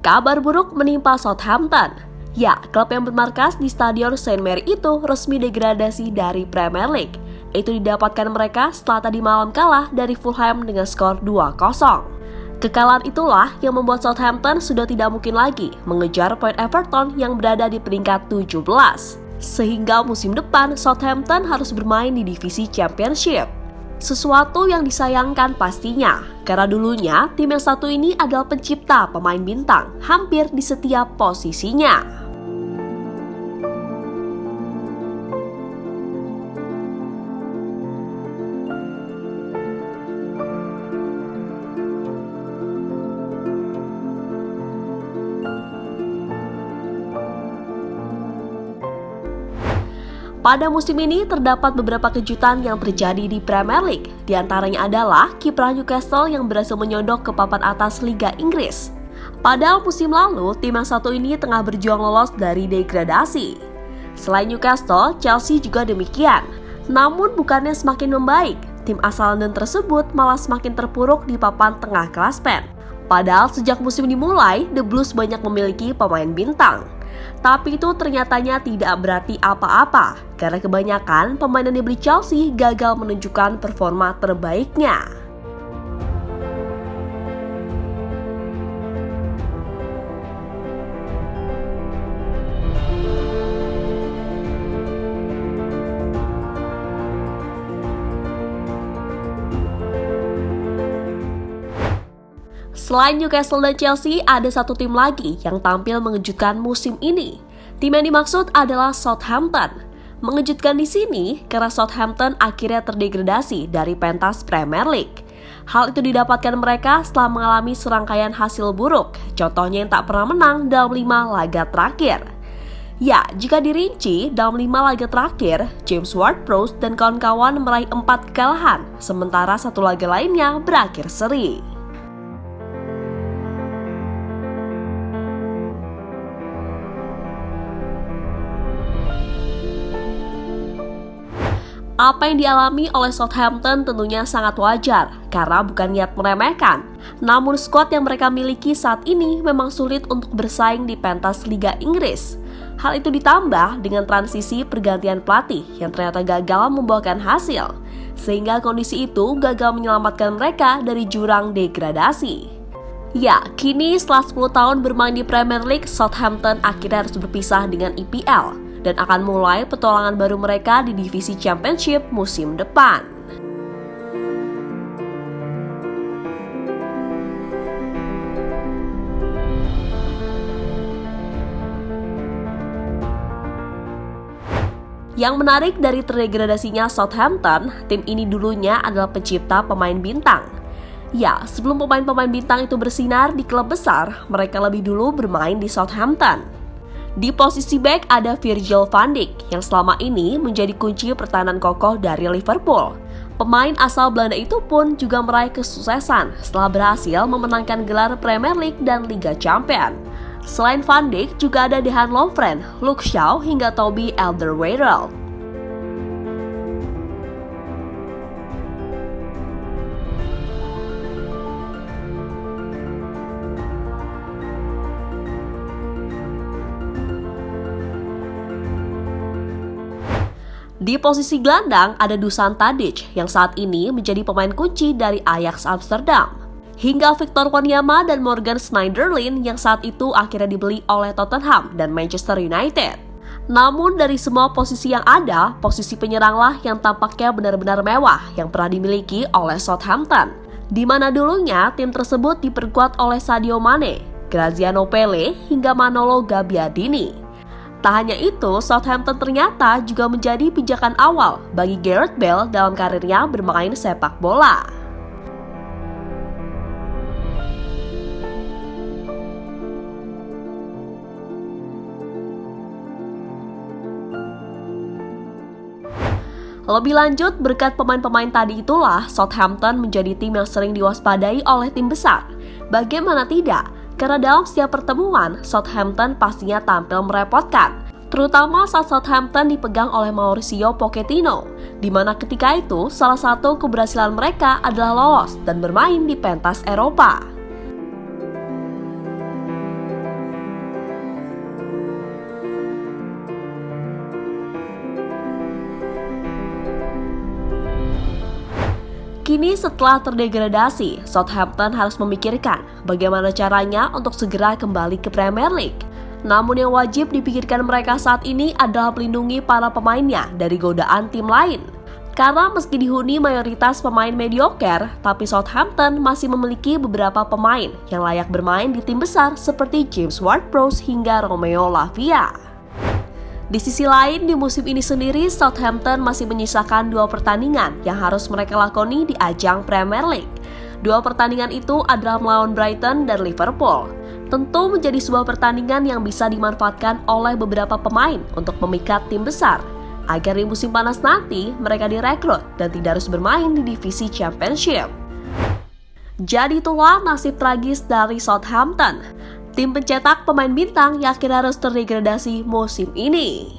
Kabar buruk menimpa Southampton. Ya, klub yang bermarkas di Stadion St. Mary itu resmi degradasi dari Premier League. Itu didapatkan mereka setelah tadi malam kalah dari Fulham dengan skor 2-0. Kekalahan itulah yang membuat Southampton sudah tidak mungkin lagi mengejar poin Everton yang berada di peringkat 17. Sehingga musim depan Southampton harus bermain di divisi Championship. Sesuatu yang disayangkan pastinya, karena dulunya tim yang satu ini adalah pencipta pemain bintang hampir di setiap posisinya. Pada musim ini terdapat beberapa kejutan yang terjadi di Premier League. Di antaranya adalah kiprah Newcastle yang berhasil menyodok ke papan atas Liga Inggris. Padahal musim lalu, tim yang satu ini tengah berjuang lolos dari degradasi. Selain Newcastle, Chelsea juga demikian. Namun bukannya semakin membaik, tim asal London tersebut malah semakin terpuruk di papan tengah klasmen. Padahal sejak musim dimulai, The Blues banyak memiliki pemain bintang. Tapi itu ternyatanya tidak berarti apa-apa, karena kebanyakan pemain yang dibeli Chelsea gagal menunjukkan performa terbaiknya. Selain Newcastle dan Chelsea, ada satu tim lagi yang tampil mengejutkan musim ini. Tim yang dimaksud adalah Southampton. Mengejutkan di sini karena Southampton akhirnya terdegradasi dari pentas Premier League. Hal itu didapatkan mereka setelah mengalami serangkaian hasil buruk, contohnya yang tak pernah menang dalam 5 laga terakhir. Ya, jika dirinci, dalam 5 laga terakhir, James Ward-Prowse dan kawan-kawan meraih 4 kekalahan, sementara 1 laga lainnya berakhir seri. Apa yang dialami oleh Southampton tentunya sangat wajar, karena bukan niat meremehkan. Namun skuad yang mereka miliki saat ini memang sulit untuk bersaing di pentas Liga Inggris. Hal itu ditambah dengan transisi pergantian pelatih yang ternyata gagal membuahkan hasil, sehingga kondisi itu gagal menyelamatkan mereka dari jurang degradasi. Ya, kini setelah 10 tahun bermain di Premier League, Southampton akhirnya harus berpisah dengan EPL. Dan akan mulai petualangan baru mereka di divisi Championship musim depan. Yang menarik dari terdegradasinya Southampton, tim ini dulunya adalah pencipta pemain bintang. Ya, sebelum pemain-pemain bintang itu bersinar di klub besar, mereka lebih dulu bermain di Southampton. Di posisi bek ada Virgil van Dijk yang selama ini menjadi kunci pertahanan kokoh dari Liverpool. Pemain asal Belanda itu pun juga meraih kesuksesan setelah berhasil memenangkan gelar Premier League dan Liga Champions. Selain Van Dijk juga ada Dejan Lovren, Luke Shaw hingga Toby Alderweireld. Di posisi gelandang ada Dusan Tadic yang saat ini menjadi pemain kunci dari Ajax Amsterdam. Hingga Victor Wanyama dan Morgan Schneiderlin yang saat itu akhirnya dibeli oleh Tottenham dan Manchester United. Namun dari semua posisi yang ada, posisi penyeranglah yang tampaknya benar-benar mewah yang pernah dimiliki oleh Southampton. Di mana dulunya tim tersebut diperkuat oleh Sadio Mane, Graziano Pelle hingga Manolo Gabbiadini. Tak hanya itu, Southampton ternyata juga menjadi pijakan awal bagi Gareth Bale dalam karirnya bermain sepak bola. Lebih lanjut, berkat pemain-pemain tadi itulah Southampton menjadi tim yang sering diwaspadai oleh tim besar. Bagaimana tidak? Karena dalam setiap pertemuan, Southampton pastinya tampil merepotkan. Terutama saat Southampton dipegang oleh Mauricio Pochettino, di mana ketika itu salah satu keberhasilan mereka adalah lolos dan bermain di pentas Eropa. Kini setelah terdegradasi, Southampton harus memikirkan bagaimana caranya untuk segera kembali ke Premier League. Namun yang wajib dipikirkan mereka saat ini adalah melindungi para pemainnya dari godaan tim lain. Karena meski dihuni mayoritas pemain mediocre, tapi Southampton masih memiliki beberapa pemain yang layak bermain di tim besar seperti James Ward-Prowse hingga Romeo Lavia. Di sisi lain, di musim ini sendiri Southampton masih menyisakan 2 pertandingan yang harus mereka lakoni di ajang Premier League. 2 pertandingan itu adalah melawan Brighton dan Liverpool. Tentu menjadi sebuah pertandingan yang bisa dimanfaatkan oleh beberapa pemain untuk memikat tim besar, agar di musim panas nanti mereka direkrut dan tidak harus bermain di divisi Championship. Jadi itulah nasib tragis dari Southampton, tim pencetak pemain bintang yang akhirnya harus terdegradasi musim ini.